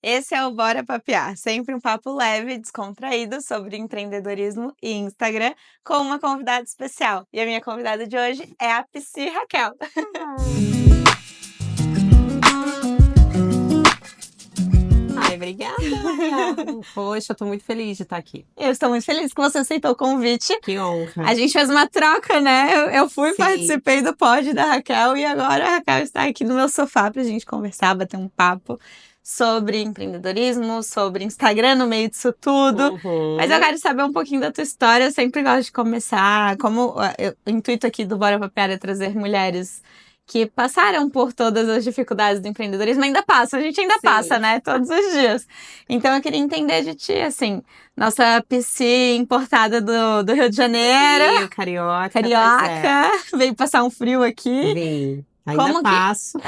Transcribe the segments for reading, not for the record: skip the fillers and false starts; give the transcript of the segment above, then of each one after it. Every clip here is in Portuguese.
Esse é o Bora Papear, sempre um papo leve e descontraído sobre empreendedorismo e Instagram, com uma convidada especial. E a minha convidada de hoje é a Psy Raquel. Ai, obrigada, Maria. Poxa, eu tô muito feliz de estar aqui. Eu estou muito feliz que você aceitou o convite. Que honra. A gente fez uma troca, né? Eu fui, Sim. participei do pod da Raquel e agora a Raquel está aqui no meu sofá pra gente conversar, bater um papo sobre empreendedorismo, sobre Instagram no meio disso tudo. Mas eu quero saber um pouquinho da tua história. Eu sempre gosto de começar. O intuito aqui do Bora Papear é trazer mulheres que passaram por todas as dificuldades do empreendedorismo, ainda passa, a gente ainda Sim. passa, né? Todos os dias. Então eu queria entender de ti, assim, nossa Psy importada do Rio de Janeiro. Rio, carioca. Carioca, veio passar um frio aqui. Vim. Ainda passo.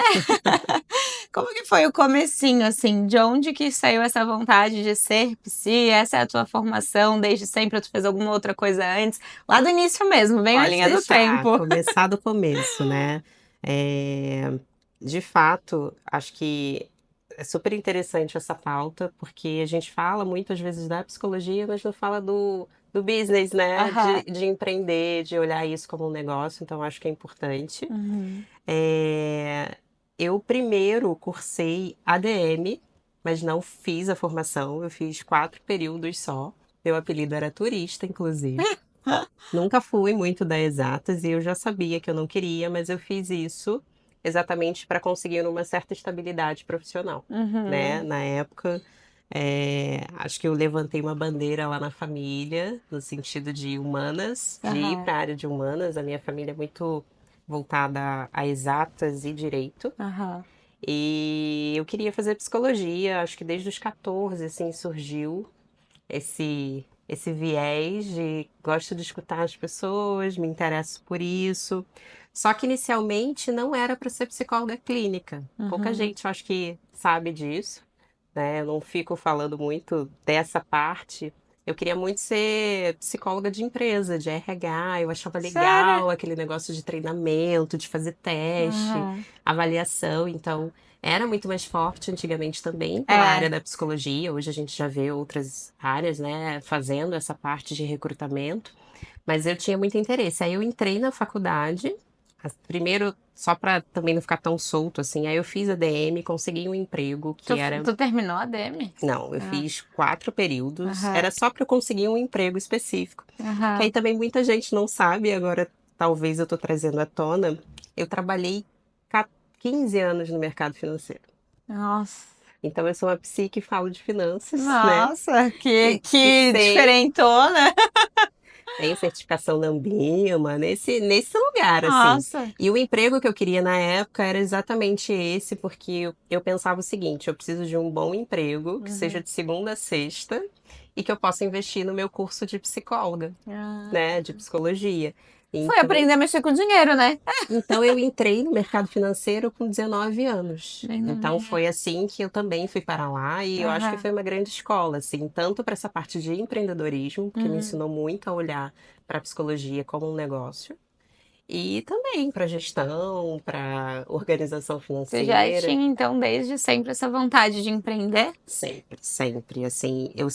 Como que foi o comecinho, assim? De onde que saiu essa vontade de ser Psy? Essa é a tua formação desde sempre? Ou tu fez alguma outra coisa antes? Lá do início mesmo, bem a Pode linha do deixar. tempo. Começar do começo, né? De fato, acho que é super interessante essa pauta, porque a gente fala muitas vezes da psicologia, mas não fala do business, né? Aham. De empreender, de olhar isso como um negócio, então acho que é importante. Uhum. Eu primeiro cursei ADM, mas não fiz a formação, eu fiz 4 períodos só. Meu apelido era turista, inclusive. Nunca fui muito da exatas e eu já sabia que eu não queria, mas eu fiz isso exatamente para conseguir uma certa estabilidade profissional, né? Uhum. Na época, acho que eu levantei uma bandeira lá na família, no sentido de humanas, de ir Aham. para a área de humanas. A minha família é muito voltada a exatas e direito. Aham. E eu queria fazer psicologia, acho que desde os 14, assim, surgiu esse viés de gosto de escutar as pessoas, me interesso por isso. Só que inicialmente não era para ser psicóloga clínica. Pouca Uhum. gente, eu acho que sabe disso, né? Eu não fico falando muito dessa parte. Eu queria muito ser psicóloga de empresa, de RH. Eu achava Sério? legal aquele negócio de treinamento, de fazer teste, Aham. avaliação. Então, era muito mais forte antigamente também pela área É. da psicologia. Hoje a gente já vê outras áreas, né, fazendo essa parte de recrutamento. Mas eu tinha muito interesse. Aí eu entrei na faculdade, primeiro só para também não ficar tão solto assim. Aí eu fiz a DM, consegui um emprego Tu, que era. tu terminou a DM? Não, eu Ah. fiz 4 períodos. Aham. Era só para eu conseguir um emprego específico. Que aí Aham. também muita gente não sabe, agora talvez eu tô trazendo à tona. Eu trabalhei 15 anos no mercado financeiro. Nossa. Então eu sou uma psi que falo de finanças, né? Nossa, Que que sei, diferentona. tenho certificação na Ambima, nesse lugar, assim. Nossa. E o emprego que eu queria na época era exatamente esse, porque eu pensava o seguinte: eu preciso de um bom emprego, que seja Uhum. de segunda a sexta, e que eu possa investir no meu curso de psicóloga, Ah. né? De psicologia. Foi Então, aprender a mexer com dinheiro, né? então eu entrei no mercado financeiro com 19 anos. Bem Então novinha. foi assim que eu também fui para lá e eu acho que Aham. foi uma grande escola, assim, tanto para essa parte de empreendedorismo, que me Uhum. ensinou muito a olhar para a psicologia como um negócio, e também para gestão, para organização Tu já financeira. tinha, então, desde sempre essa vontade de empreender? Sempre, sempre, assim, eu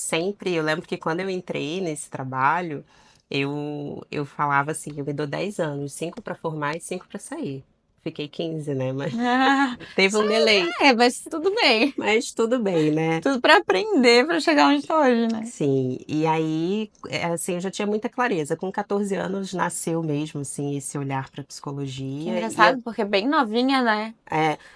lembro que quando eu entrei nesse trabalho, eu falava assim, eu me dou 10 anos, 5 para formar e 5 para sair. Fiquei 15, né? Mas Ah, teve um delay. mas tudo bem. Mas tudo bem, né? Tudo pra aprender, pra chegar onde tá hoje, né? Sim, e aí, assim, eu já tinha muita clareza. Com 14 anos nasceu mesmo, assim, esse olhar para Que psicologia. engraçado, porque é bem novinha, né?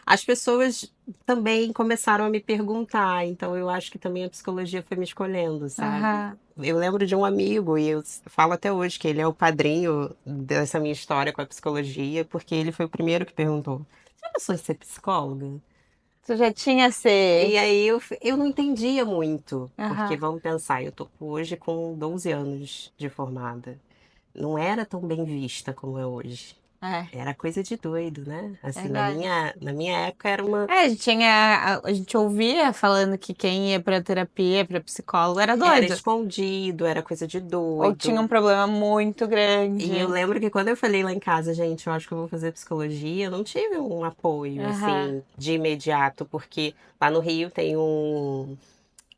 As pessoas também começaram a me perguntar, então eu acho que também a psicologia foi me escolhendo, sabe? Aham. Eu lembro de um amigo, e eu falo até hoje que ele é o padrinho dessa minha história com a psicologia, porque ele foi o primeiro que perguntou: Você já pensou em ser psicóloga? Tu já tinha esse. E aí eu não entendia muito, porque Aham. vamos pensar, eu tô hoje com 12 anos de formada. Não era tão bem vista como é hoje. É, Era coisa de doido, né? Assim, verdade. na minha época era uma. É, a gente ouvia falando que quem ia pra terapia, pra psicólogo, era Era doido. escondido, era coisa de Ou tinha um doido. problema muito E eu grande. lembro que quando eu falei lá em casa, gente, eu acho que eu vou fazer psicologia, eu não tive um apoio, Aham. assim, de imediato, porque lá no Rio tem um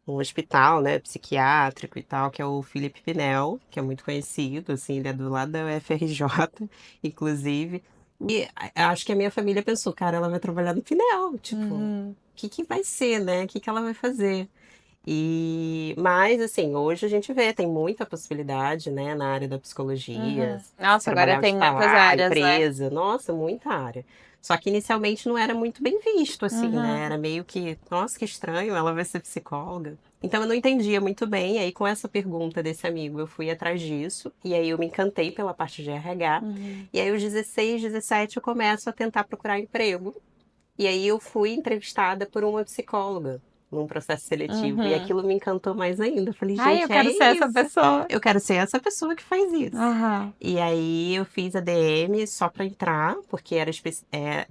hospital, né, psiquiátrico e tal, que é o Felipe Pinel, que é muito conhecido, assim, ele é do lado da UFRJ, inclusive. E acho que a minha família pensou, cara, ela vai trabalhar no Pinel, tipo, o Uhum. que que vai ser, né? O que que ela vai fazer? Mas assim, hoje a gente vê, tem muita possibilidade, né, na área da psicologia, Uhum. Nossa, agora trabalhar tem muitas hospitalar, áreas, né? empresa, nossa, muita área. Só que inicialmente não era muito bem visto, assim, né? Uhum. Era meio que, nossa, que estranho, ela vai ser psicóloga. Então eu não entendia muito bem, aí com essa pergunta desse amigo eu fui atrás disso, e aí eu me encantei pela parte de RH, Uhum. e aí aos 16, 17 eu começo a tentar procurar emprego. E aí eu fui entrevistada por uma psicóloga num processo seletivo. E Uhum. aquilo me encantou mais ainda. Eu falei, Ai, eu gente, é quero ser essa isso. pessoa. Eu quero ser essa pessoa que faz isso. Aham. E aí eu fiz a DM só para entrar, porque era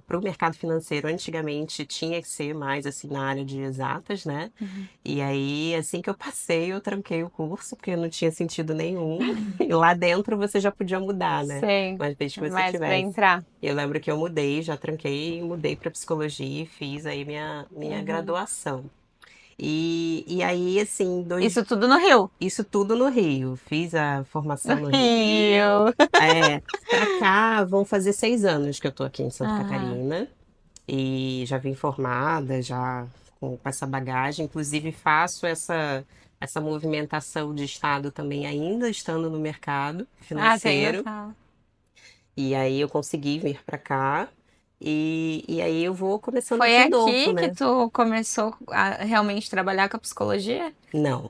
para o mercado financeiro antigamente tinha que ser mais assim na área de exatas, né? Uhum. E aí assim que eu passei, eu tranquei o curso, porque não tinha sentido nenhum. E lá dentro você já podia mudar, né? Sei. Mas desde que você Mas pra tivesse. entrar. Eu lembro que eu mudei, já tranquei e mudei para psicologia e fiz aí minha Uhum. graduação. E aí, assim, Isso tudo no Rio. isso tudo no Rio. Fiz a No formação no Rio. Rio. É, pra cá vão fazer 6 anos que eu tô aqui em Santa Aham. Catarina. E já vim formada, já com essa bagagem. Inclusive, faço essa movimentação de estado também, ainda estando no mercado Ah, você ainda financeiro. tá. E aí eu consegui vir pra cá. E aí eu vou começando Foi de novo, aqui que né? tu começou a realmente trabalhar com a psicologia? Não.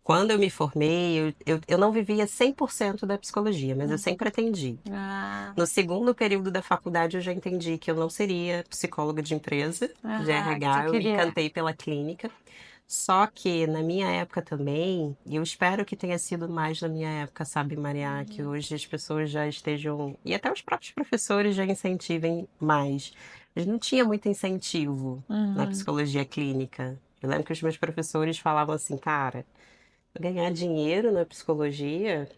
Quando eu me formei, eu não vivia 100% da psicologia, mas eu Uhum. sempre atendi. Ah, No segundo período da faculdade, eu já entendi que eu não seria psicóloga de empresa, de aham, que tu RH, eu me queria. encantei pela clínica. Só que na minha época também, e eu espero que tenha sido mais na minha época, sabe, Maria, que Uhum. hoje as pessoas já estejam, e até os próprios professores já incentivem mais. Mas não tinha muito incentivo na Uhum. psicologia clínica. Eu lembro que os meus professores falavam assim, cara, ganhar dinheiro na psicologia,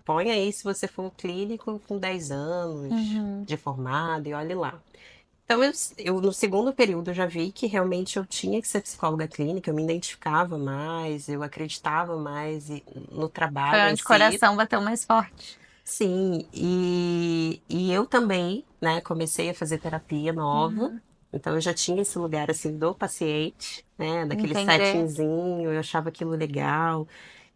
põe aí se você for um clínico com 10 anos Uhum. de formado e olhe lá. Então, no segundo período, eu já vi que realmente eu tinha que ser psicóloga clínica, eu me identificava mais, eu acreditava mais no Foi trabalho em onde o si. coração bateu mais forte. Sim, e eu também, né, comecei a fazer terapia nova, Uhum. então eu já tinha esse lugar, assim, do paciente, né, daquele Entender. settingzinho, eu achava aquilo legal.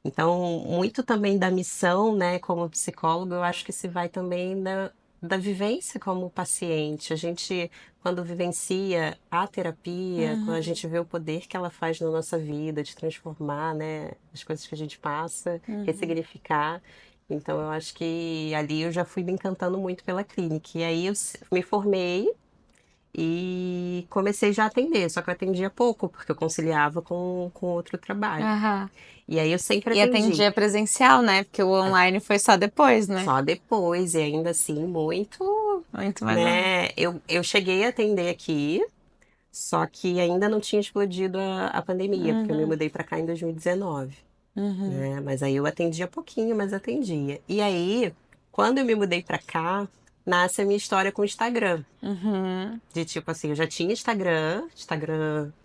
Então, muito também da missão, né, como psicólogo, eu acho que se vai também da vivência como paciente. A gente, quando vivencia a terapia, quando a Uhum. gente vê o poder que ela faz na nossa vida, de transformar, né, as coisas que a gente passa, Uhum. ressignificar. Então, eu acho que ali eu já fui me encantando muito pela clínica. E aí eu me formei e comecei já a atender, só que eu atendia pouco, porque eu conciliava com outro trabalho. Aham. E aí eu sempre E atendi. atendia presencial, né? Porque o online foi só depois, né? Só depois, e ainda assim, muito, Muito mais nova. né? Eu cheguei a atender aqui, só que ainda não tinha explodido a pandemia, porque eu me Uhum. mudei pra cá em 2019, Uhum. né? Mas aí eu atendia pouquinho, mas atendia. E aí, quando eu me mudei pra cá, nasce a minha história com o Instagram. Uhum. De tipo assim, eu já tinha Instagram,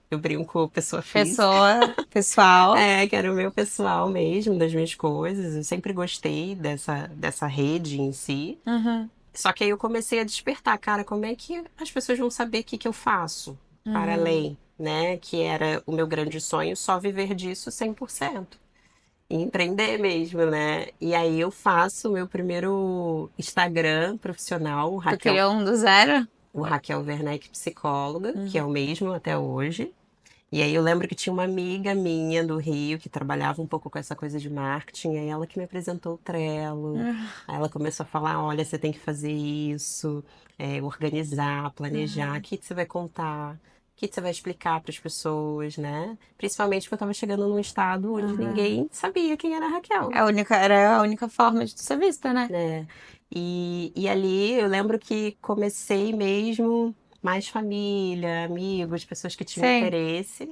eu brinco, pessoa física. Pessoa, pessoal. É, que era o meu pessoal mesmo, das minhas coisas. Eu sempre gostei dessa rede em si. Uhum. Só que aí eu comecei a despertar, cara, como é que as pessoas vão saber o que que eu faço para Uhum. além, né? Que era o meu grande sonho, só viver disso 100%. E empreender mesmo, né? E aí eu faço o meu primeiro Instagram profissional, Tu criou um do zero? O Raquel Werneck Psicóloga, que é Uhum. o mesmo até hoje. E aí eu lembro que tinha uma amiga minha do Rio que trabalhava um pouco com essa coisa de marketing, aí ela que me apresentou o Trello. Aí ela começou a falar, olha, você tem que fazer isso, organizar, planejar, o Uhum. que que você vai contar, o que que você vai explicar para as pessoas, né? Principalmente porque eu estava chegando num estado onde Uhum. ninguém sabia quem era a Raquel, Era a única forma de tu ser vista, né? né? E ali eu lembro que comecei mesmo mais família, amigos, pessoas que tinham Sim. interesse.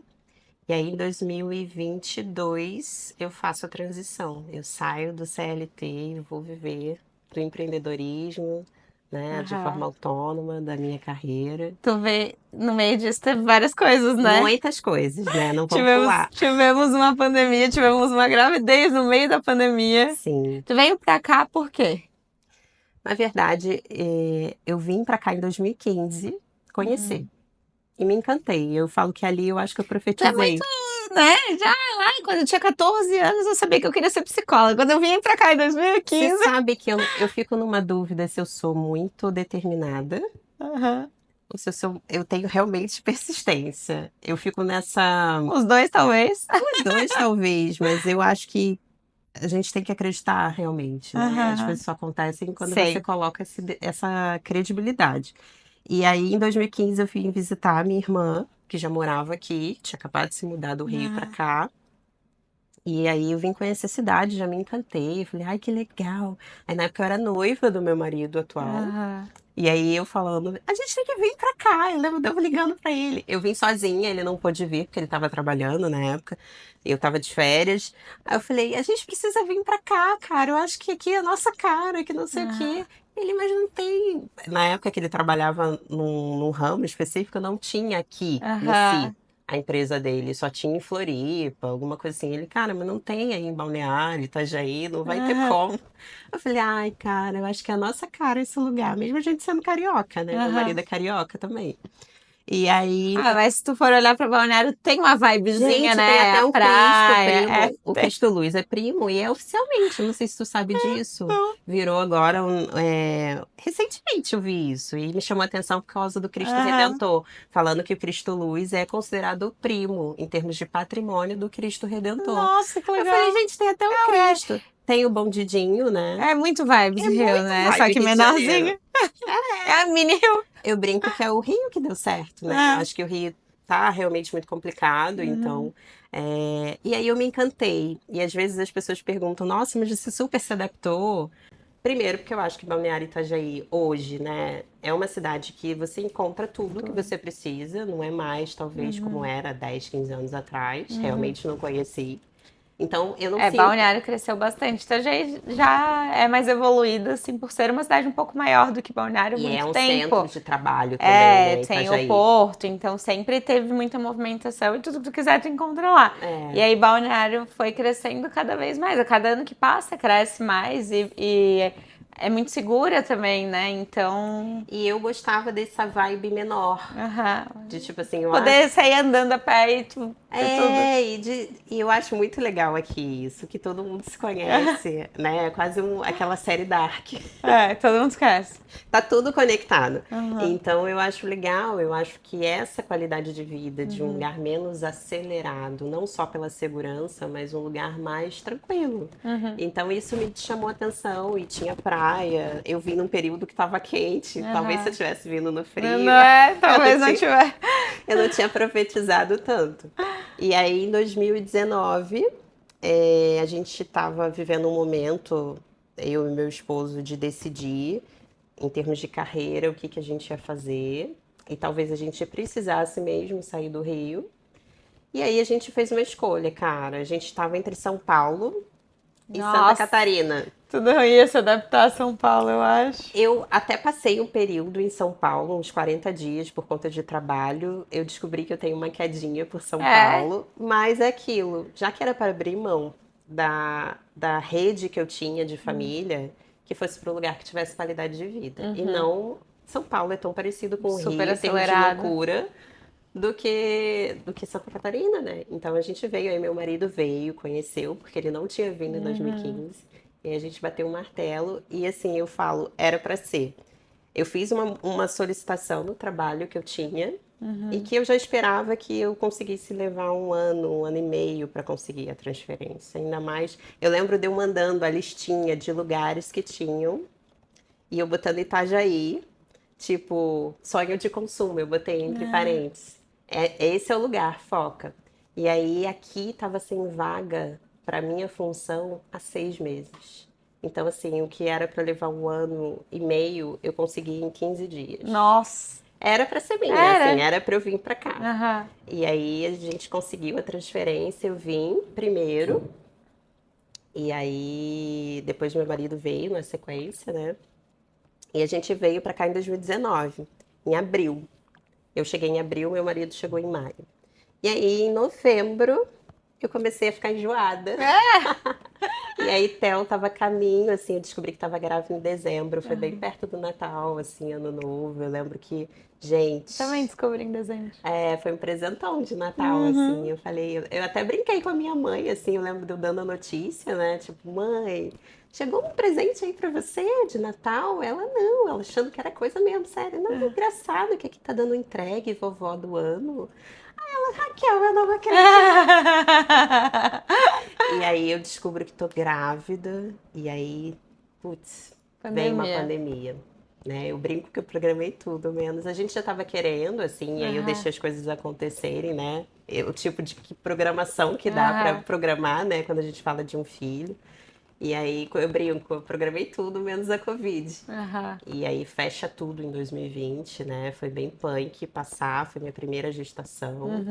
E aí, em 2022, eu faço a transição. Eu saio do CLT e vou viver do empreendedorismo, né, de forma Aham. autônoma, da minha carreira. Tu vê, no meio disso teve várias coisas, né? Muitas coisas, né? Não vamos Tivemos, pular. tivemos uma pandemia, tivemos uma gravidez no meio da pandemia. Sim. Tu veio pra cá por quê? Na verdade, eu vim para cá em 2015 conhecer. Uhum. E me encantei. Eu falo que ali eu acho que eu Tu é muito, profetizei. né? Já lá, quando eu tinha 14 anos, eu sabia que eu queria ser psicóloga. Quando eu vim pra cá em Você 2015. sabe que eu fico numa dúvida se eu sou muito determinada Aham. ou se eu tenho realmente persistência. Eu fico nessa. Os dois, talvez. Os dois, talvez, mas eu acho que a gente tem que acreditar realmente, né? As Aham. coisas só acontecem quando você Sei. coloca essa credibilidade. E aí, em 2015, eu fui visitar a minha irmã, que já morava aqui, tinha acabado de se mudar do Rio para Aham. cá. E aí eu vim conhecer a cidade, já me encantei. Falei, ai, que legal. Aí na época eu era noiva do meu marido atual. Aham. E aí eu falando, a gente tem que vir pra cá. Eu lembro de eu ligando pra ele. Eu vim sozinha, ele não pôde vir, porque ele tava trabalhando na época. Eu tava de férias. Aí eu falei, a gente precisa vir pra cá, cara. Eu acho que aqui é a nossa cara, que não sei o Aham. quê. Ele, mas não tem. Na época que ele trabalhava num ramo específico, não tinha aqui em si Aham. a empresa dele, só tinha em Floripa, alguma coisa assim. Ele, cara, mas não tem aí em Balneário, Itajaí, não vai ter Aham. como. Eu falei, ai, cara, eu acho que é a nossa cara esse lugar, mesmo a gente sendo carioca, né? Meu Aham. marido é carioca também. E aí, Ah, mas se tu for olhar pra Balneário, tem uma vibezinha, gente, tem né? até A um Cristo praia, primo. O Cristo Luz é primo e é oficialmente, não sei se tu sabe disso. Não. Virou agora recentemente eu vi isso e me chamou a atenção por causa do Cristo Aham. Redentor, falando que o Cristo Luz é considerado o primo em termos de patrimônio do Cristo Redentor. Nossa, que Eu falei, legal. gente, tem até um É, Cristo. Tem o Bom Didinho, né? é muito vibes É Rio, muito né? Só vibe que Rio de Janeiro. menorzinho. É a mini Rio. Eu brinco que é o Rio que deu certo, né? Eu É. acho que o Rio tá realmente muito complicado, Uhum. então. E aí eu me encantei. E às vezes as pessoas perguntam, nossa, mas você super se adaptou. Primeiro, porque eu acho que Balneário Itajaí hoje, né, é uma cidade que você encontra tudo que Tudo. você precisa, não é mais, talvez, como Uhum. era 10, 15 anos atrás. Uhum. Realmente não conheci. Então, eu não É, sinto. Balneário cresceu bastante. Então já é mais evoluído, assim, por ser uma cidade um pouco maior do que Balneário há E é muito um centro tempo. de trabalho também, É, né, tem o Itajaí? porto, então sempre teve muita movimentação e tudo que tu quiser tu encontra lá. E É. aí Balneário foi crescendo cada vez mais. A cada ano que passa, cresce mais e é muito segura também, né? Então, E eu gostava dessa vibe menor. aham. De tipo assim, eu Poder acho. sair andando a pé e tu ter tudo. E eu acho muito legal aqui isso, que todo mundo se conhece, né? É quase aquela série Dark. É, todo mundo esquece. Tá tudo conectado. Aham. Então eu acho legal, eu acho que essa qualidade de vida, de um Uhum. lugar menos acelerado, não só pela segurança, mas um lugar mais tranquilo. Uhum. Então isso me chamou a atenção e tinha praia. Eu vim num período que estava quente, talvez se eu Aham. tivesse vindo no Não frio, é? eu não Talvez não tinha, tiver. eu não tinha profetizado tanto. E aí em 2019, a gente estava vivendo um momento, eu e meu esposo, de decidir em termos de carreira, o que que a gente ia fazer. E talvez a gente precisasse mesmo sair do Rio. E aí a gente fez uma escolha, cara. A gente estava entre São Paulo e Santa Nossa, Catarina. tu não ia se adaptar a São Paulo, eu acho. Eu até passei um período em São Paulo, uns 40 dias, por conta de trabalho. Eu descobri que eu tenho uma quedinha por São É. Paulo, mas é aquilo. Já que era para abrir mão da rede que eu tinha de família, que fosse para um lugar que tivesse qualidade de vida. E Uhum. não. São Paulo é tão parecido com o Super Rio em termos de acelerada. loucura do que Santa Catarina, né? Então a gente veio, aí meu marido veio, conheceu, porque ele não tinha vindo em Uhum. 2015. E a gente bateu um martelo e assim, eu falo, era para ser. Eu fiz uma solicitação no trabalho que eu tinha e Uhum. que eu já esperava que eu conseguisse levar um ano e meio para conseguir a transferência. Ainda mais, eu lembro de eu mandando a listinha de lugares que tinham e eu botando Itajaí, tipo, sonho de consumo, eu botei entre É. parênteses. Esse é o lugar, foca. E aí aqui tava sem vaga para minha função há 6 meses. Então, assim, o que era para levar 1 ano e meio, eu consegui em 15 dias. Nossa. Era para ser minha, assim, Era. era para eu vir para cá. Aham. E aí a gente conseguiu a transferência, eu vim primeiro, e aí depois meu marido veio na sequência, né? E a gente veio para cá em 2019, em abril. Eu cheguei em abril, meu marido chegou em maio. E aí em novembro eu comecei a ficar enjoada. E aí, Theo tava a caminho, assim, eu descobri que tava grávida em dezembro, foi bem perto do Natal, assim, Ano Novo. Eu lembro que, Também gente, descobri em dezembro. foi um presentão de Natal, assim. Uhum. Eu falei, eu até brinquei com a minha mãe, assim, eu lembro de eu dando a notícia, né? Tipo, mãe, chegou um presente aí pra você de Natal? Ela não, ela achando que era coisa mesmo, sério. Não, engraçado que aqui tá dando entregue, vovó do ano. Raquel, eu não acredito. E aí eu descubro que tô grávida, e aí, putz, vem uma Pandemia. pandemia, né? Eu brinco que eu programei tudo, menos. A gente já tava querendo, assim, e aí eu Aham. deixei as coisas acontecerem, né? O tipo de programação que dá pra Aham. programar, né? Quando a gente fala de um filho. E aí eu brinco, eu programei tudo menos a Covid. Aham. E aí fecha tudo em 2020, né? Foi bem punk passar, foi minha primeira gestação.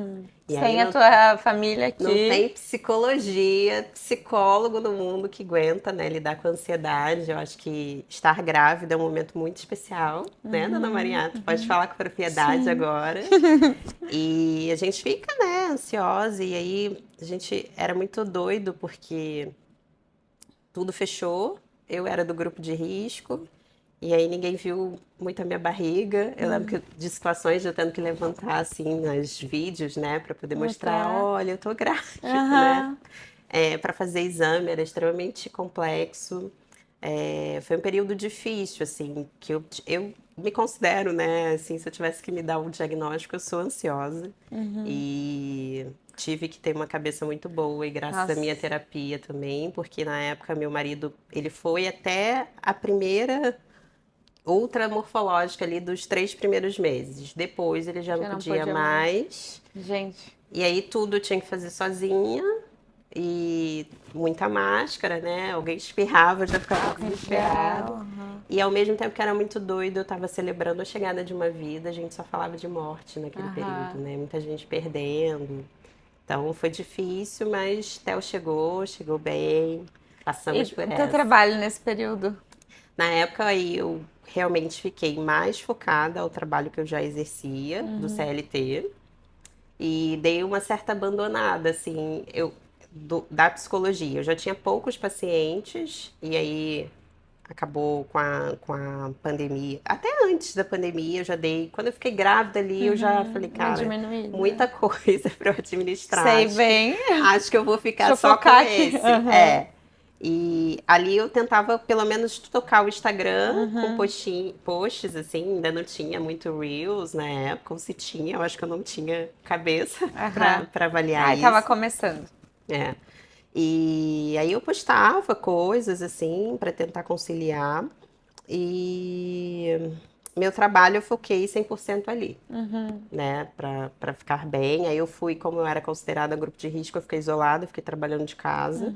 E aí Sem a tua família não aqui. tem psicologia, psicólogo no mundo que aguenta, né, lidar com a ansiedade. Eu acho que estar grávida é um momento muito especial, né, dona Maria? Tu pode falar com propriedade Sim. agora. E a gente fica, né, ansiosa. E aí a gente era muito doido porque tudo fechou. Eu era do grupo de risco. E aí ninguém viu muito a minha barriga. Eu lembro de situações de eu tendo que levantar assim nos vídeos, né, para poder mostrar, Mostrar. olha, eu tô grávida, né? Aham. Para fazer exame era extremamente complexo. Foi um período difícil, assim, que eu me considero, né, assim, se eu tivesse que me dar um diagnóstico, eu sou ansiosa. E tive que ter uma cabeça muito boa e graças à Nossa. minha terapia também, porque na época meu marido, ele foi até a primeira ultra morfológica ali dos 3 primeiros meses. Depois ele já não Já não podia podia mais. mais. Gente. E aí tudo eu tinha que fazer sozinha e muita máscara, né? Alguém espirrava, eu já ficava desesperada. Aham. E ao mesmo tempo que era muito doido, eu tava celebrando a chegada de uma vida, a gente só falava de morte naquele período, Aham. né? Muita gente perdendo. Então foi difícil, mas Theo chegou bem, E passamos por o teu essa. trabalho nesse período? Na época aí eu realmente fiquei mais focada ao trabalho que eu já exercia, do CLT, e dei uma certa abandonada, assim, da psicologia. Eu já tinha poucos pacientes, e aí acabou com a pandemia. Até antes da pandemia, eu já dei. Quando eu fiquei grávida ali, eu já falei, Uma cara, muita diminuída. coisa para eu administrar. Sei Acho que, bem. acho que eu vou Deixa ficar eu só com focar aqui. esse. Aham. E ali eu tentava pelo menos tocar o Instagram com posts, assim, ainda não tinha muito Reels na época, ou se tinha, eu acho que eu não tinha cabeça Aham. para avaliar Ai, tava isso. começando. É. E aí eu postava coisas assim para tentar conciliar. E meu trabalho eu foquei 100% ali, né, para ficar bem. Aí eu fui, como eu era considerada grupo de risco, eu fiquei isolada, fiquei trabalhando de casa.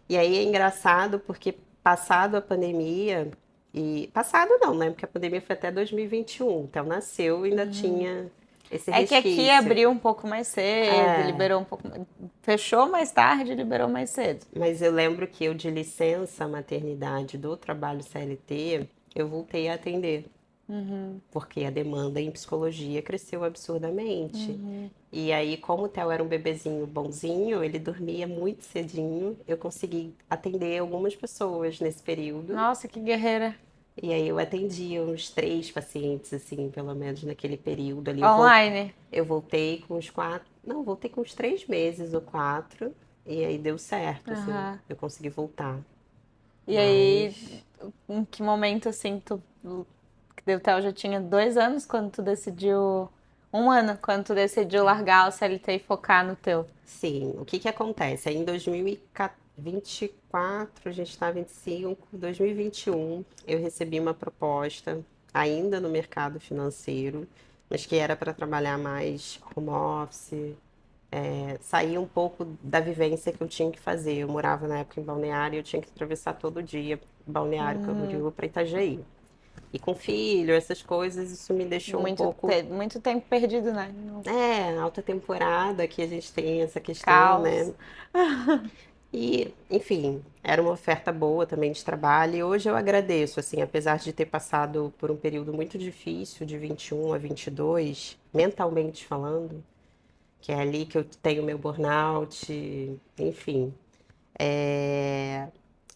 E aí é engraçado porque passado a pandemia, e passado não, né, porque a pandemia foi até 2021, então nasceu e ainda tinha esse É que aqui resquício. abriu um pouco mais cedo, É, liberou um pouco. Fechou mais tarde, liberou mais cedo. mas eu lembro que eu de licença maternidade do trabalho CLT, eu voltei a atender. Porque a demanda em psicologia cresceu absurdamente. E aí, como o Theo era um bebezinho bonzinho, ele dormia muito cedinho, eu consegui atender algumas pessoas nesse período. Nossa, que guerreira. E aí eu atendi uns 3 pacientes, assim, pelo menos naquele período ali. Online. Eu voltei com uns 4, não, voltei com uns 3 meses ou 4, e aí deu certo, assim, Aham. eu consegui voltar. E aí, Mas em que momento assim tu. Que o Theo já tinha 2 anos quando tu decidiu. 1 ano quando tu decidiu largar o CLT e focar no teu. sim, o que que acontece? Aí em 2024, a gente está 25, 2021, eu recebi uma proposta, ainda no mercado financeiro, mas que era para trabalhar mais home office, sair um pouco da vivência que eu tinha que fazer. Eu morava na época em Balneário e eu tinha que atravessar todo dia Balneário Camboriú para Itajaí. E com filho, essas coisas, isso me deixou um pouco... Muito tempo perdido, né? alta temporada, que a gente tem essa questão, Caos. né? E, enfim, era uma oferta boa também de trabalho. E hoje eu agradeço, assim, apesar de ter passado por um período muito difícil, de 21 a 22, mentalmente falando, que é ali que eu tenho meu burnout, enfim.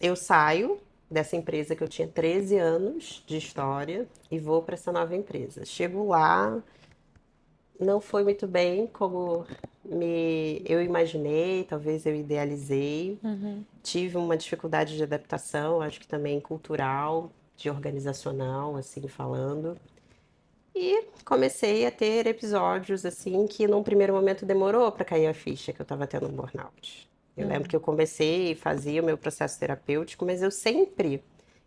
Eu saio dessa empresa que eu tinha 13 anos de história e vou para essa nova empresa. Chego lá, não foi muito bem como eu imaginei, talvez eu idealizei. Tive uma dificuldade de adaptação, acho que também cultural, de organizacional, assim falando. E comecei a ter episódios assim que num primeiro momento demorou para cair a ficha que eu estava tendo um burnout. Eu lembro que eu comecei e fazia o meu processo terapêutico, mas eu sempre,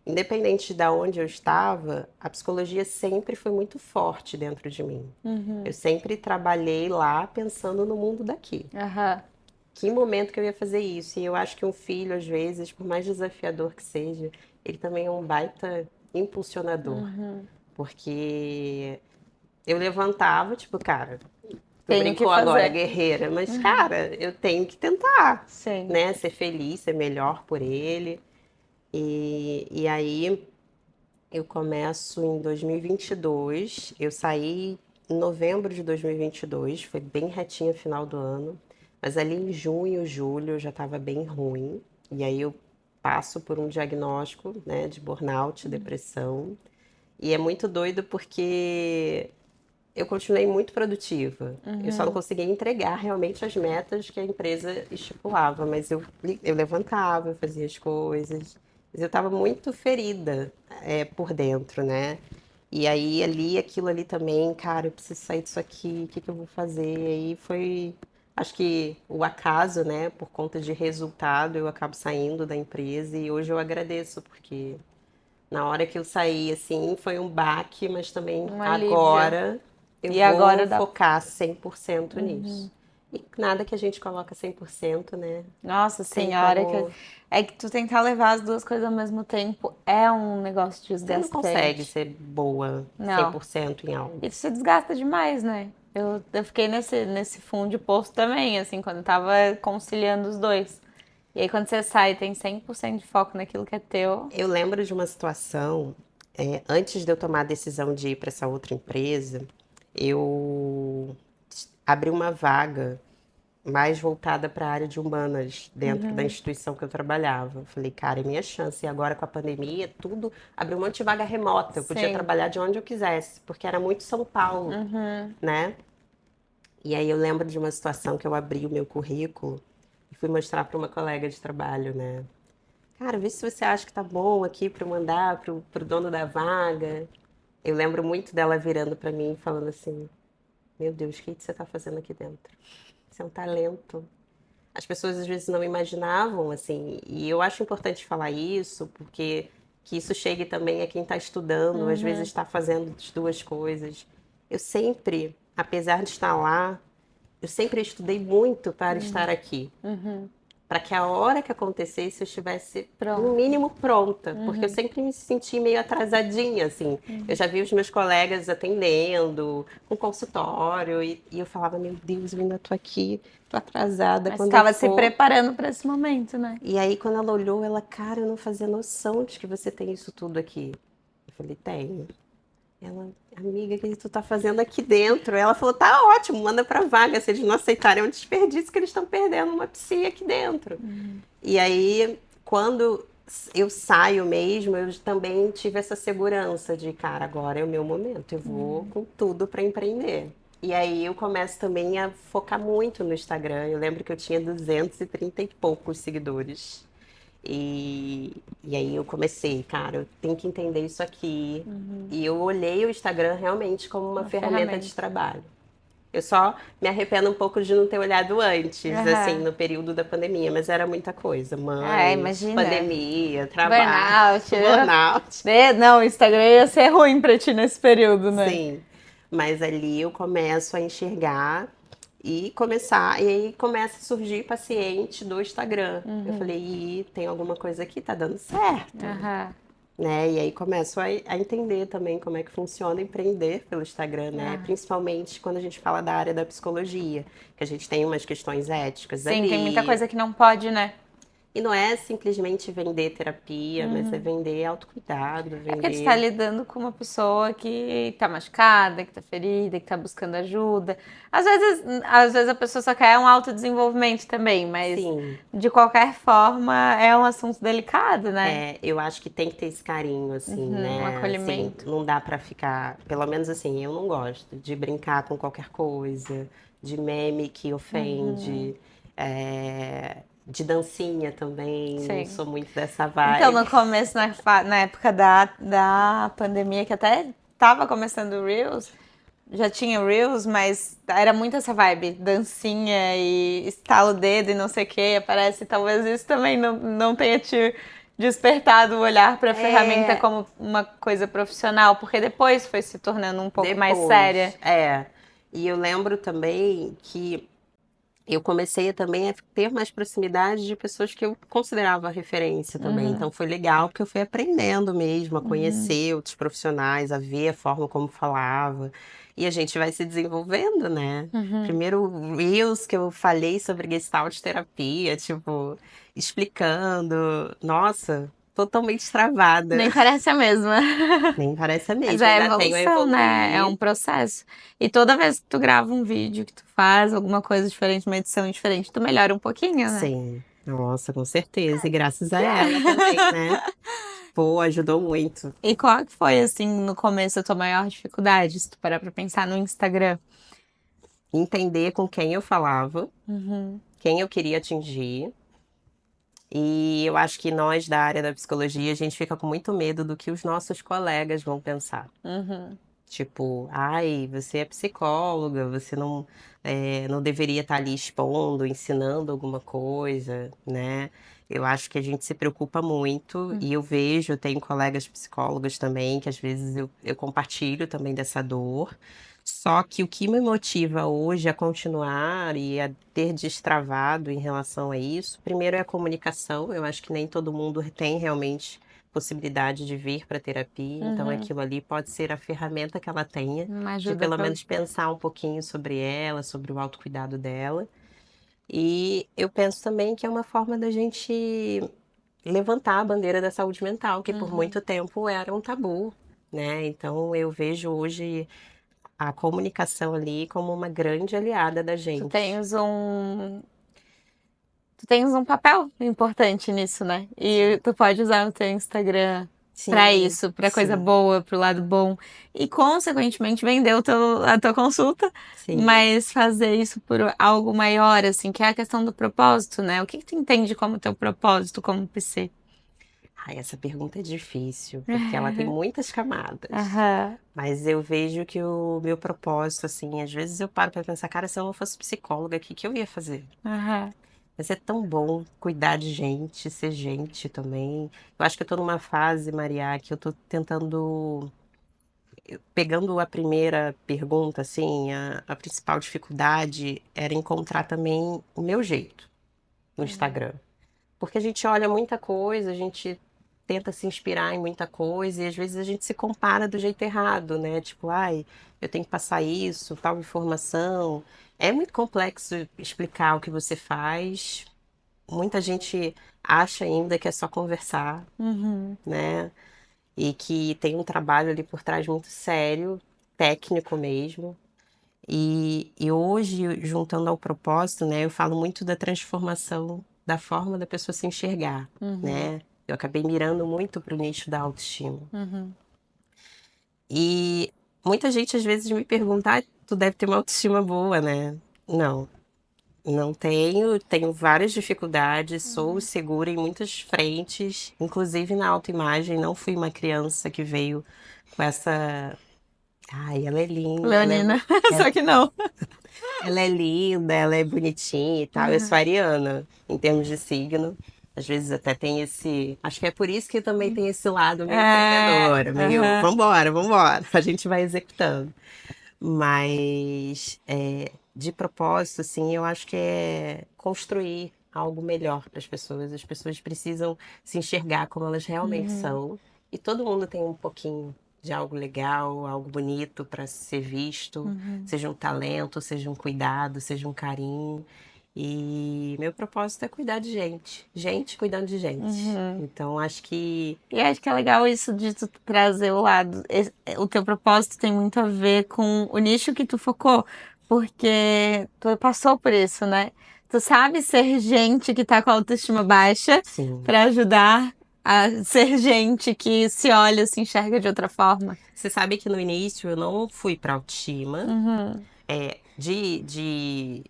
independente de onde eu estava, a psicologia sempre foi muito forte dentro de mim. Eu sempre trabalhei lá pensando no mundo daqui. Que momento que eu ia fazer isso? E eu acho que um filho, às vezes, por mais desafiador que seja, ele também é um baita impulsionador. Porque eu levantava, tipo, cara, tu Tenho que brincou agora, fazer. guerreira, mas, cara, eu tenho que tentar, Sim. né? Ser feliz, ser melhor por ele. E aí eu começo em 2022, eu saí em novembro de 2022, foi bem retinha final do ano, mas ali em junho, julho eu já estava bem ruim. E aí eu passo por um diagnóstico, né, de burnout, depressão. E é muito doido porque eu continuei muito produtiva. Eu só não conseguia entregar realmente as metas que a empresa estipulava, mas eu levantava, eu fazia as coisas. Mas eu estava muito ferida por dentro, né? E aí aquilo ali também, cara, eu preciso sair disso aqui, o que que eu vou fazer? E aí foi, acho que o acaso, né? Por conta de resultado, eu acabo saindo da empresa e hoje eu agradeço, porque na hora que eu saí, assim, foi um baque, mas também Um alívio. agora eu E vou agora dá. focar 100% nisso. E nada que a gente coloca 100%, né? Nossa, Tem sim, a hora que. como... É que tu tentar levar as duas coisas ao mesmo tempo é um negócio Você não consegue desgastante. ser boa Não. 100% em algo. E tu se desgasta demais, né? Eu fiquei nesse fundo de poço também, assim, quando eu tava conciliando os dois. E aí quando você sai e tem 100% de foco naquilo que é teu. Eu lembro de uma situação, antes de eu tomar a decisão de ir para essa outra empresa, eu abri uma vaga mais voltada para a área de humanas dentro da instituição que eu trabalhava. Eu falei, cara, é minha chance. E agora com a pandemia, tudo abriu um monte de vaga remota. Eu podia Sim. trabalhar de onde eu quisesse, porque era muito São Paulo, né? E aí eu lembro de uma situação que eu abri o meu currículo e fui mostrar para uma colega de trabalho, né? Cara, vê se você acha que tá bom aqui para eu mandar pro dono da vaga. Eu lembro muito dela virando para mim e falando assim: Meu Deus, o que você tá fazendo aqui dentro? Isso é um talento. As pessoas às vezes não imaginavam, assim, e eu acho importante falar isso, porque que isso chegue também a quem está estudando, às vezes está fazendo as duas coisas. Eu sempre, apesar de estar lá, eu sempre estudei muito para estar aqui. Para que a hora que acontecesse eu estivesse, no Pronto. mínimo, pronta. Porque eu sempre me senti meio atrasadinha, assim. Eu já vi os meus colegas atendendo, com consultório, e eu falava, meu Deus, eu ainda tô aqui, tô atrasada. Mas Quando eu estava se for... preparando para esse momento, né? E aí, quando ela olhou, ela, cara, eu não fazia noção de que você tem isso tudo aqui. Eu falei, tenho. Ela, amiga, o que tu tá fazendo aqui dentro? Ela falou, tá ótimo, manda pra vaga. Se eles não aceitarem, é um desperdício que eles estão perdendo uma psia aqui dentro. E aí, quando eu saio mesmo, eu também tive essa segurança de, cara, agora é o meu momento, eu vou com tudo para empreender. E aí eu começo também a focar muito no Instagram. Eu lembro que eu tinha 230 e poucos seguidores. E aí eu comecei, cara, eu tenho que entender isso aqui. E eu olhei o Instagram realmente como uma ferramenta de trabalho. Eu só me arrependo um pouco de não ter olhado antes, assim, no período da pandemia, mas era muita coisa. Mãe, Imagina. pandemia, trabalho, Burnout. burnout. Não, o Instagram ia ser ruim pra ti nesse período, né? Sim, mas ali eu começo a enxergar E aí começa a surgir paciente do Instagram. Eu falei, Ih, tem alguma coisa aqui, tá dando certo, Aham. né? E aí começo a entender também como é que funciona empreender pelo Instagram, né? Ah. Principalmente quando a gente fala da área da psicologia, que a gente tem umas questões éticas Sim, tem muita ali. coisa que não pode, né? E não é simplesmente vender terapia, mas é Uhum. vender autocuidado, É porque tu tá vender. lidando com uma pessoa que tá machucada, que tá ferida, que tá buscando ajuda. Às vezes a pessoa só quer um autodesenvolvimento também, mas Sim, de qualquer forma é um assunto delicado, né? eu acho que tem que ter esse carinho, assim, Um né? Assim, acolhimento. não dá pra ficar. Pelo menos assim, eu não gosto de brincar com qualquer coisa, de meme que ofende, de dancinha também. Não Sim. sou muito dessa Então, vibe. no começo, na época da pandemia, que até tava começando o Reels, já tinha o Reels, mas era muito essa vibe, dancinha e estala o dedo e não sei o que. Parece talvez isso também não tenha te despertado o olhar para a ferramenta É, como uma coisa profissional, porque depois foi se tornando um pouco mais séria. depois, é. E eu lembro também que eu comecei também a ter mais proximidade de pessoas que eu considerava referência também. Uhum, Então foi legal porque eu fui aprendendo mesmo a uhum, conhecer outros profissionais, a ver a forma como falava. E a gente vai se desenvolvendo, né? uhum. Primeiro Reels que eu falei sobre Gestalt terapia, tipo, explicando. Nossa, totalmente travada. Nem parece a mesma. Nem parece a Mas mesma, é ainda tenho a evolução, né? É um evoluir. processo. E toda vez que tu grava um vídeo, que tu faz alguma coisa diferente, uma edição diferente, tu melhora um pouquinho, né? Sim, nossa, com certeza. E graças a ela também, né? Pô, ajudou muito. E qual que foi, assim, no começo a tua maior dificuldade, se tu parar pra pensar no Instagram? Entender com quem eu falava, Uhum, quem eu queria atingir. E eu acho que nós da área da psicologia, a gente fica com muito medo do que os nossos colegas vão pensar. uhum, Tipo, ai, você é psicóloga, você não deveria estar ali expondo, ensinando alguma coisa, né? Eu acho que a gente se preocupa muito e eu vejo, eu tenho colegas psicólogos também, que às vezes eu compartilho também dessa dor. Só que o que me motiva hoje a continuar e a ter destravado em relação a isso, primeiro é a comunicação. Eu acho que nem todo mundo tem realmente possibilidade de vir para terapia, então uhum. aquilo ali pode ser a ferramenta que ela tenha Uma de ajuda pelo pra. menos pensar um pouquinho sobre ela, sobre o autocuidado dela. E eu penso também que é uma forma da gente levantar a bandeira da saúde mental, que por Uhum. muito tempo era um tabu, né? Então eu vejo hoje a comunicação ali como uma grande aliada da Tu gente. tens um. Tu tens um papel importante nisso, né? E Sim, tu pode usar o teu Instagram pra sim, isso, pra coisa sim, boa, pro lado bom. E, consequentemente, vender a tua consulta, sim. mas fazer isso por algo maior, assim, que é a questão do propósito, né? O que que tu entende como teu propósito como PC? Ai, essa pergunta é difícil, porque ela tem muitas camadas. Aham, Mas eu vejo que o meu propósito, assim, às vezes eu paro para pensar, cara, se eu não fosse psicóloga, o que que eu ia fazer? aham. Mas é tão bom cuidar de gente, ser gente também. Eu acho que eu tô numa fase, Maria, que eu tô tentando, pegando a primeira pergunta, assim, a principal dificuldade era encontrar também o meu jeito no Instagram. Porque a gente olha muita coisa, a gente tenta se inspirar em muita coisa e às vezes a gente se compara do jeito errado, né? Tipo, ai, eu tenho que passar isso, tal informação. É muito complexo explicar o que você faz. Muita gente acha ainda que é só conversar, Uhum, né? E que tem um trabalho ali por trás muito sério, técnico mesmo. E hoje, juntando ao propósito, né, eu falo muito da transformação da forma da pessoa se enxergar, uhum, né? Eu acabei mirando muito para o nicho da autoestima. uhum, E muita gente às vezes me pergunta, ah, tu deve ter uma autoestima boa, né? Não, não tenho, tenho várias dificuldades, sou segura em muitas frentes, inclusive na autoimagem, não fui uma criança que veio com essa, ai, ela é linda, Leonina, só que não. ela é linda, ela é bonitinha e tal. Eu sou Uhum. ariana, em termos de signo. Às vezes até tem esse. Acho que é por isso que também tem esse lado meio É, empreendedora, meio aham. vambora, vambora. A gente vai executando. Mas de propósito, assim, eu acho que é construir algo melhor para as pessoas. As pessoas precisam se enxergar como elas realmente Uhum. são. E todo mundo tem um pouquinho de algo legal, algo bonito para ser visto, Uhum. seja um talento, seja um cuidado, seja um carinho. E meu propósito é cuidar de gente, gente cuidando de gente. Uhum. Então acho que E acho que é legal isso de tu trazer o lado. O teu propósito tem muito a ver com o nicho que tu focou, porque tu passou por isso, né? Tu sabe ser gente que tá com a autoestima baixa sim. pra ajudar a ser gente que se olha, se enxerga de outra forma. Você sabe que no início eu não fui para autoestima, Uhum. é, de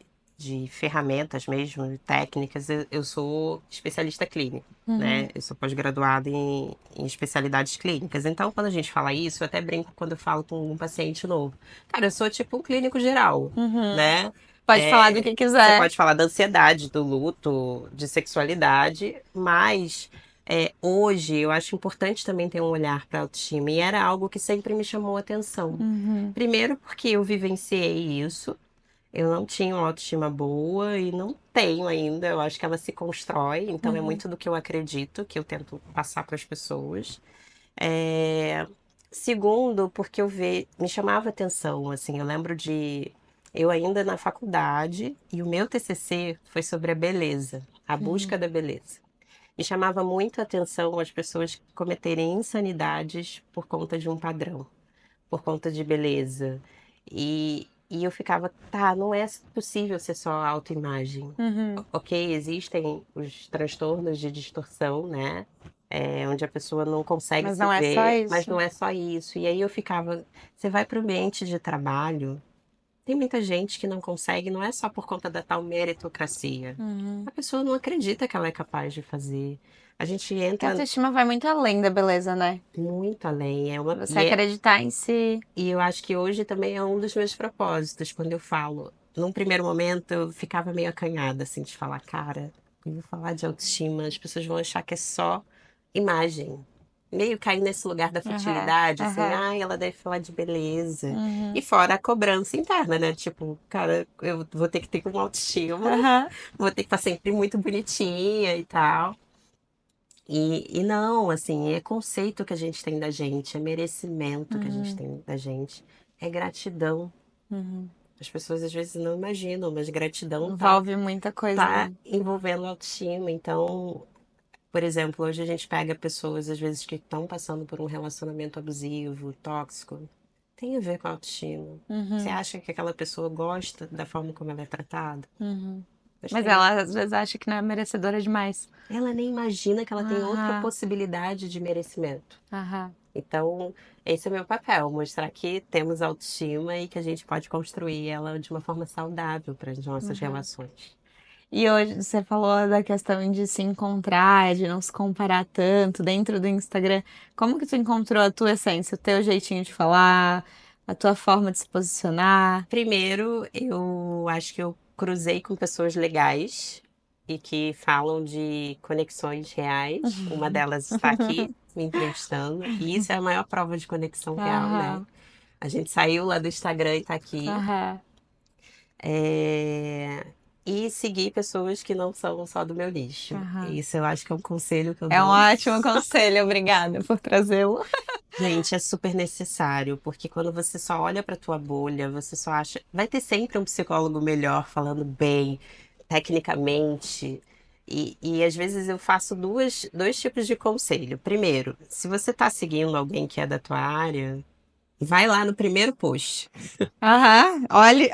ferramentas mesmo, de técnicas, eu sou especialista clínico, Uhum. né? Eu sou pós-graduada em especialidades clínicas. Então, quando a gente fala isso, eu até brinco quando eu falo com um paciente novo. Cara, eu sou tipo um clínico geral, Uhum. né? Pode falar do É, que você quiser. pode falar da ansiedade, do luto, de sexualidade, mas hoje eu acho importante também ter um olhar para a autoestima e era algo que sempre me chamou a atenção. Uhum. Primeiro porque eu vivenciei isso, eu não tinha uma autoestima boa e não tenho ainda, eu acho que ela se constrói, então é Uhum. muito do que eu acredito, que eu tento passar para as pessoas. É, Segundo, porque me chamava atenção, assim, eu lembro de eu ainda na faculdade e o meu TCC foi sobre a beleza, a Uhum. busca da beleza. Me chamava muito a atenção as pessoas cometerem insanidades por conta de um padrão, por conta de beleza. E eu ficava, tá, não é possível ser só autoimagem. Uhum. Ok, existem os transtornos de distorção, né? Onde a pessoa não consegue Mas se não é só ver, mas isso. não é só isso. E aí eu ficava, você vai para o ambiente de trabalho, tem muita gente que não consegue, não é só por conta da tal meritocracia. Uhum. A pessoa não acredita que ela é capaz de fazer. A gente Que a entra autoestima vai muito além da beleza, né? muito além. Você acreditar em si. E eu acho que hoje também é um dos meus propósitos, quando eu falo. Num primeiro momento eu ficava meio acanhada, assim, de falar, cara, eu vou falar de autoestima, as pessoas vão achar que é só imagem. Meio cair nesse lugar da Aham, futilidade, assim, aham. ai, ela deve falar de beleza. E Uhum. fora a cobrança interna, né? Tipo, cara, eu vou ter que ter uma autoestima, Aham. vou ter que estar sempre muito bonitinha e tal. E não, assim, é conceito que a gente tem da gente, é merecimento que a gente Uhum. tem da gente, é gratidão. Uhum. As pessoas às vezes não imaginam, mas gratidão Envolve muita coisa, tá né? envolvendo autoestima. Então, por exemplo, hoje a gente pega pessoas às vezes que estão passando por um relacionamento abusivo, tóxico, tem a ver com a autoestima. Você Uhum. acha que aquela pessoa gosta da forma como ela é tratada? Uhum. Mas Mas tem. ela às vezes acha que não é merecedora demais. Ela nem imagina que ela tem outra Aham. possibilidade de merecimento. Aham. Então, esse é o meu papel, mostrar que temos autoestima e que a gente pode construir ela de uma forma saudável para as nossas Uhum. relações. E hoje você falou da questão de se encontrar, de não se comparar tanto dentro do Instagram. Como que tu encontrou a tua essência, o teu jeitinho de falar, a tua forma de se posicionar? Primeiro, eu acho que eu cruzei com pessoas legais e que falam de conexões reais. Uma delas está aqui me entrevistando, e isso é a maior prova de conexão real, né? Aham, A gente saiu lá do Instagram e está aqui. aham, É, E seguir pessoas que não são só do meu nicho. aham. Isso eu acho que é um conselho que eu É um dou. ótimo conselho, obrigada por trazê-lo. Gente, é super necessário, porque quando você só olha pra tua bolha, você só acha. Vai ter sempre um psicólogo melhor falando bem, tecnicamente. E às vezes eu faço dois tipos de conselho. Primeiro, se você tá seguindo alguém que é da tua área, vai lá no primeiro post. Aham, olhe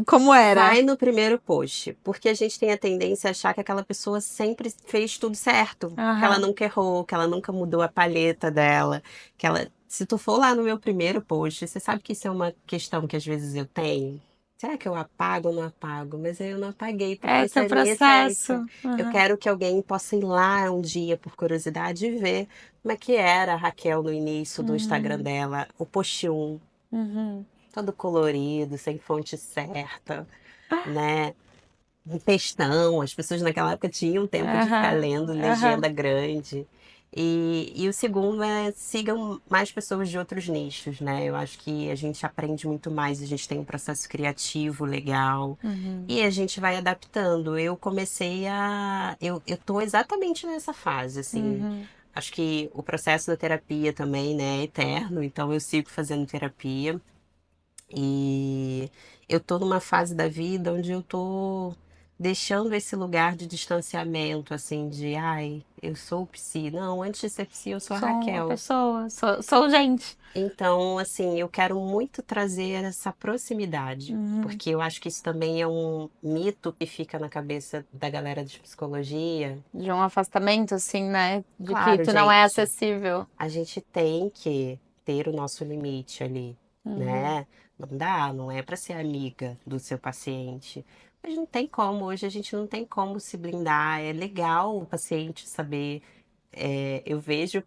como era. Vai no primeiro post, porque a gente tem a tendência a achar que aquela pessoa sempre fez tudo certo, que ela Aham. nunca errou, que ela nunca mudou a palheta dela, que ela, se tu for lá no meu primeiro post, você sabe que isso é uma questão que às vezes eu tenho. Será que eu apago ou não apago? Mas eu não apaguei, porque Esse é essa o é a minha processo. essência. Eu Aham. quero que alguém possa ir lá um dia por curiosidade e ver como é que era a Raquel no início do Instagram Uhum. dela, o post 1, Uhum. todo colorido, sem fonte certa, né? Um textão, as pessoas naquela época tinham tempo de ficar Aham. lendo Aham. legenda grande. E o segundo é sigam mais pessoas de outros nichos, né? Eu acho que a gente aprende muito mais, a gente tem um processo criativo legal Uhum. e a gente vai adaptando. Eu comecei a. Eu tô exatamente nessa fase, assim. Uhum. Acho que o processo da terapia também, né, é eterno, então eu sigo fazendo terapia. E eu tô numa fase da vida onde eu tô deixando esse lugar de distanciamento, assim, de ai, eu sou psi. Não, antes de ser psi, eu sou a Sou uma Raquel. pessoa, sou gente. Então, assim, eu quero muito trazer essa proximidade, Uhum. porque eu acho que isso também é um mito que fica na cabeça da galera de psicologia. De um afastamento, assim, né? De que Claro, tu não é gente, acessível. a gente tem que ter o nosso limite ali, Uhum. né? Não dá, não é para ser amiga do seu paciente. Mas não tem como, hoje a gente não tem como se blindar. É legal o paciente saber. Eu vejo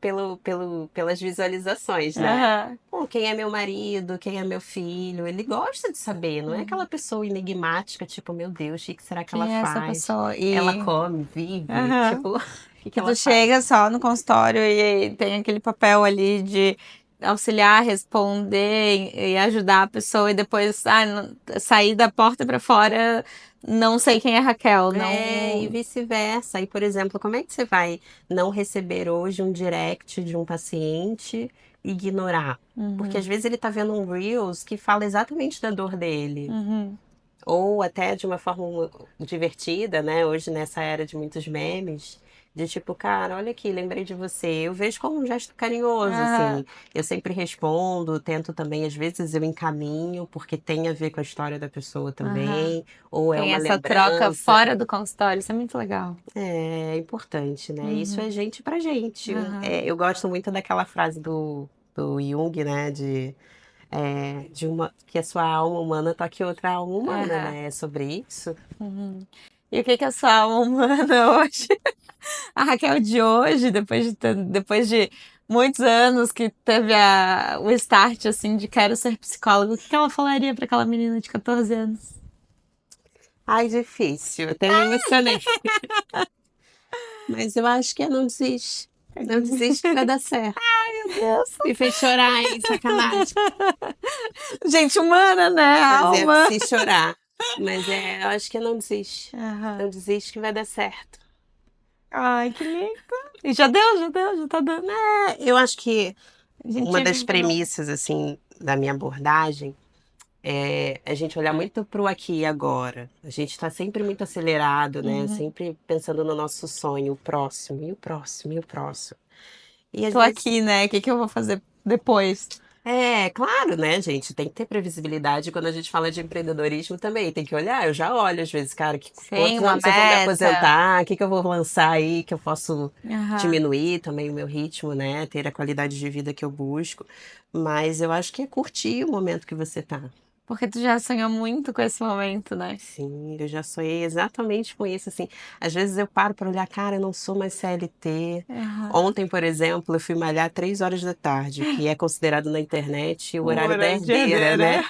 pelas visualizações, né? Aham. Pô, quem é meu marido, quem é meu filho, ele gosta de saber, não é aquela Uhum. pessoa enigmática, tipo, meu Deus, o que será que ela Quem é essa faz? pessoa? Ela E. come, vive, Aham. tipo, o que Que ela tu faz? chega só no consultório e tem aquele papel ali de auxiliar, responder e ajudar a pessoa e depois sair da porta pra fora, não sei quem é Raquel, É, e não. vice-versa. E, por exemplo, como é que você vai não receber hoje um direct de um paciente e ignorar? Porque às Uhum, vezes ele tá vendo um Reels que fala exatamente da dor dele. uhum, Ou até de uma forma divertida, né? Hoje, nessa era de muitos memes, de tipo, cara, olha aqui, lembrei de você. Eu vejo como um gesto carinhoso, aham, assim. Eu sempre respondo, tento também, às vezes eu encaminho, porque tem a ver com a história da pessoa aham. também, ou é Tem uma essa troca lembrança. fora do consultório, isso é muito legal. É importante, né? Isso Uhum, é gente pra gente. aham, É, eu gosto muito daquela frase do Jung, né? De uma, que a sua alma humana toque outra alma humana, aham, né? É sobre isso. uhum. E o que que é sua alma humana hoje? A Raquel de hoje, depois de muitos anos que teve o start assim de quero ser psicólogo, o que que ela falaria para aquela menina de 14 anos? Ai, difícil. Até me emocionei. Mas eu acho que é não desiste. Não desiste que vai dar certo. Meu Deus. Me fez chorar, hein? Sacanagem. Gente humana, né? Mas é Alma. preciso chorar. Mas eu acho que é não desiste. Aham. Não desiste que vai dar certo. Ai, que lindo. E já tá dando. Eu acho que A gente uma das viveu. premissas, assim, da minha abordagem é a gente olhar muito para o aqui e agora. A gente está sempre muito acelerado, né? Uhum. Sempre pensando no nosso sonho, o próximo, e o próximo, e o próximo. E às Tô vezes aqui, né? O que que eu vou fazer depois? claro, né, gente? Tem que ter previsibilidade quando a gente fala de empreendedorismo também. Tem que olhar. Eu já olho, às vezes, cara, Sim, quantos uma anos eu vou me meta. aposentar? O que que eu vou lançar aí que eu posso Aham. diminuir também o meu ritmo, né? Ter a qualidade de vida que eu busco. Mas eu acho que é curtir o momento que você tá. Porque tu já sonhou muito com esse momento, né? Sim, eu já sonhei exatamente com isso, assim. Às vezes eu paro para olhar, cara, eu não sou mais CLT. Aham. Ontem, por exemplo, eu fui malhar 3 horas da tarde, o que é considerado na internet o O horário da horário de herdeira, herdeira. né?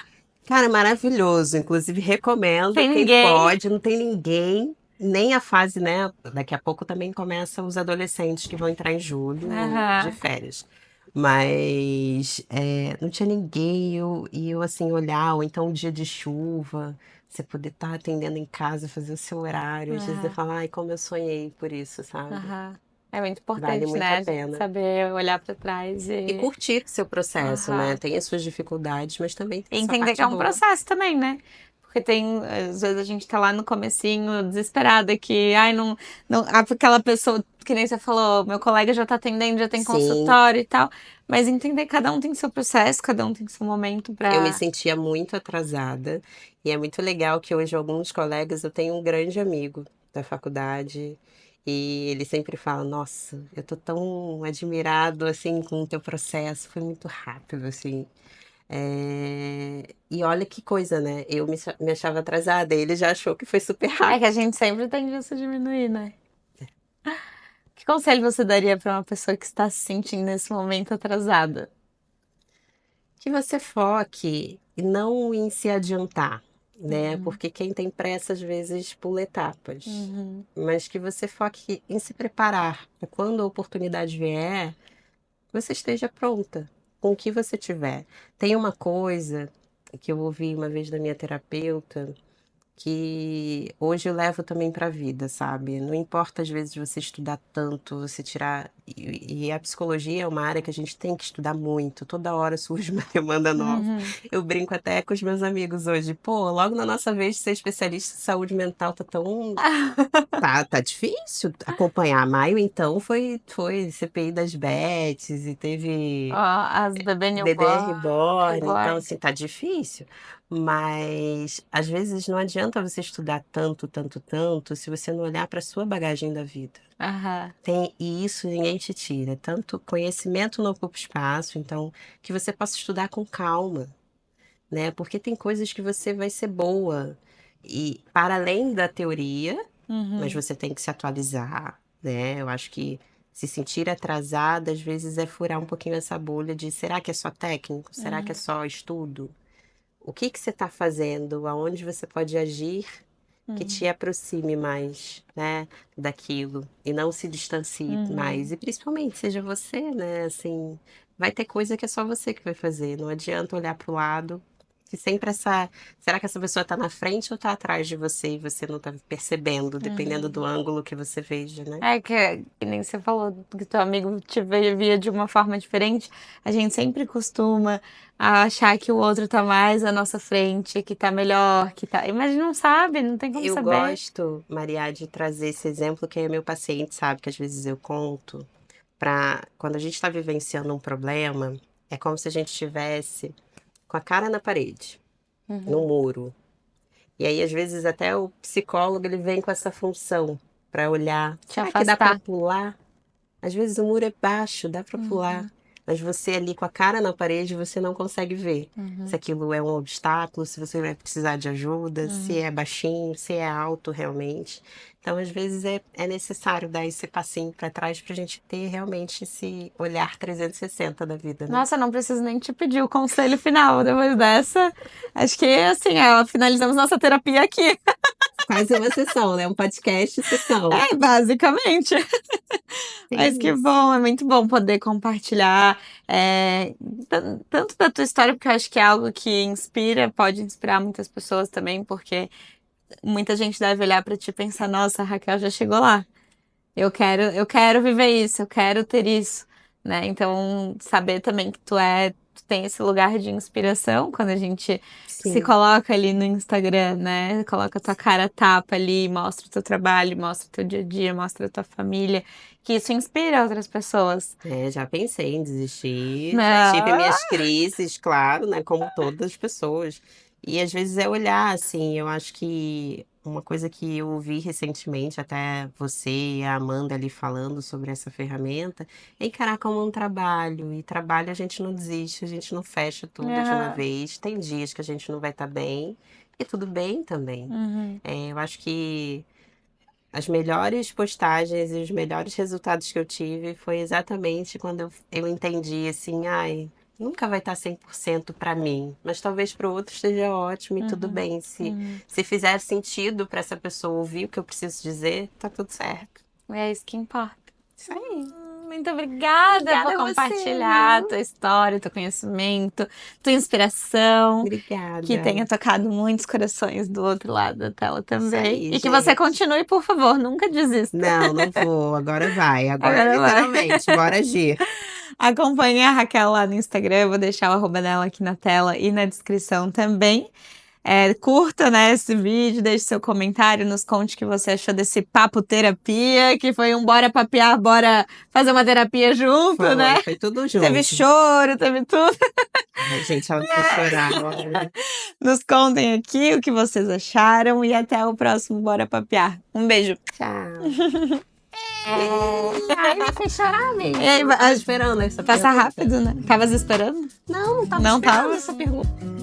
Cara, maravilhoso. Inclusive, recomendo Tem quem ninguém. pode, não tem ninguém. Nem a fase, né? Daqui a pouco também começa os adolescentes que vão entrar em julho de Aham. férias. Mas não tinha ninguém, e eu assim, olhar, ou então um dia de chuva, você poder estar atendendo em casa, fazer o seu horário. Às vezes você Aham. fala, ai, como eu sonhei por isso, sabe? Aham. É muito Vale importante, muito a né? A gente pena. saber olhar pra trás E e. curtir o seu processo, né? Aham. Tem as suas dificuldades, mas também tem E a sua entender que parte é um boa. processo também, né? Porque tem, às vezes a gente tá lá no comecinho, desesperada, que, ai, aquela pessoa, que nem você falou, meu colega já tá atendendo, já tem Sim, consultório e tal. Mas entender que cada um tem seu processo, cada um tem seu momento eu me pra. sentia muito atrasada. E é muito legal que hoje alguns colegas, eu tenho um grande amigo da faculdade. E ele sempre fala, nossa, eu tô tão admirado, assim, com o teu processo. Foi muito rápido, assim. E olha que coisa, né? Eu me achava atrasada. E ele já achou que foi super É que a rápido. gente sempre tende a se diminuir, né? Que conselho você daria pra uma pessoa que está se sentindo nesse momento atrasada? Que você foque e não em se adiantar. né? Porque quem tem pressa, às vezes, pula etapas. Mas que você foque em se preparar para quando a oportunidade vier, você esteja pronta com o que você tiver. Tem uma coisa que eu ouvi uma vez da minha terapeuta, que hoje eu levo também para a vida, sabe? Não importa às vezes você estudar tanto, você tirar. E a psicologia é uma área que a gente tem que estudar muito, toda hora surge uma demanda nova. Eu brinco até com os meus amigos hoje, pô, logo na nossa vez de ser especialista em saúde mental tá tão. Tá difícil acompanhar. Maio, então, foi CPI das Bets e teve. Ó, as bebê Bebê newborn. reborn, então assim, tá difícil. Mas às vezes não adianta você estudar tanto, tanto, tanto, se você não olhar para sua bagagem da vida. Aham. E isso ninguém te tira. Tanto conhecimento não ocupa espaço, então que você possa estudar com calma, né? Porque tem coisas que você vai ser boa. E para além da teoria, mas você tem que se atualizar, né? Eu acho que se sentir atrasada, às vezes, é furar um pouquinho essa bolha de será que é só técnico? Será que é só estudo? O que que você está fazendo? Aonde você pode agir que te aproxime mais, né, daquilo e não se distancie mais. E principalmente seja você, né? Assim, vai ter coisa que é só você que vai fazer. Não adianta olhar para o lado. Que sempre essa. Será que essa pessoa está na frente ou está atrás de você e você não está percebendo, dependendo do ângulo que você veja, né? É que nem você falou que teu amigo via de uma forma diferente. A gente sempre costuma achar que o outro tá mais à nossa frente, que tá melhor, que tá. Mas não sabe, não tem como Eu saber. gosto, Maria, de trazer esse exemplo que é meu paciente, sabe? Que às vezes eu conto. Para quando a gente está vivenciando um problema, é como se a gente estivesse com a cara na parede, no muro. E aí, às vezes, até o psicólogo ele vem com essa função para olhar. Te Será que dá para afastar. pular? Às vezes o muro é baixo, dá para pular. Mas você ali com a cara na parede, você não consegue ver se aquilo é um obstáculo, se você vai precisar de ajuda, se é baixinho, se é alto realmente. Então, às vezes, é necessário dar esse passinho para trás para a gente ter realmente esse olhar 360 da vida, né? Nossa, não preciso nem te pedir o conselho final depois dessa. Acho que, assim, ó, finalizamos nossa terapia aqui. Quase uma sessão, né? Um podcast sessão. É, basicamente. Mas que Isso. bom, é muito bom poder compartilhar tanto da tua história, porque eu acho que é algo que inspira, pode inspirar muitas pessoas também, porque muita gente deve olhar pra ti e pensar, nossa, a Raquel já chegou lá. Eu quero viver isso, eu quero ter isso, né? Então, saber também que tu tem esse lugar de inspiração quando a gente se Sim. coloca ali no Instagram, né? Coloca a tua cara tapa ali, mostra o teu trabalho, mostra o teu dia a dia, mostra a tua família, que isso inspira outras pessoas. Já pensei em desistir, já tive Não. minhas crises, claro, né, como todas as pessoas. E às vezes é olhar, assim, eu acho que uma coisa que eu ouvi recentemente, até você e a Amanda ali falando sobre essa ferramenta, é encarar como um trabalho. E trabalho a gente não desiste, a gente não fecha tudo de uma vez. Tem dias que a gente não vai estar bem, e tudo bem também. Eu acho que as melhores postagens e os melhores resultados que eu tive foi exatamente quando eu entendi assim, ai, nunca vai estar 100% para mim, mas talvez para o outro esteja ótimo e tudo bem. Se fizer sentido para essa pessoa ouvir o que eu preciso dizer, tá tudo certo. É isso que importa. Isso aí. Muito obrigada Obrigada por a você, compartilhar viu? tua história, teu conhecimento, tua inspiração. Obrigada. Que tenha tocado muitos corações do outro lado da tela também. aí, E que você gente. continue, por favor, nunca desista. Não vou. Agora vai. Agora Agora vai. literalmente. Bora agir. Acompanhe a Raquel lá no Instagram, eu vou deixar o arroba dela aqui na tela e na descrição também. Curta, né, esse vídeo, deixe seu comentário, nos conte o que você achou desse papo terapia, que foi um bora papear, bora fazer uma terapia junto, né? Foi tudo junto. Teve choro, teve tudo. Ai, gente, ela vai chorar agora. Nos contem aqui o que vocês acharam e até o próximo Bora Papear. Um beijo. Tchau. Ai, me fez chorar mesmo. E aí, Tava esperando essa passa pergunta. rápido, né? Tavas esperando? Não tava Não esperando tava? essa pergunta.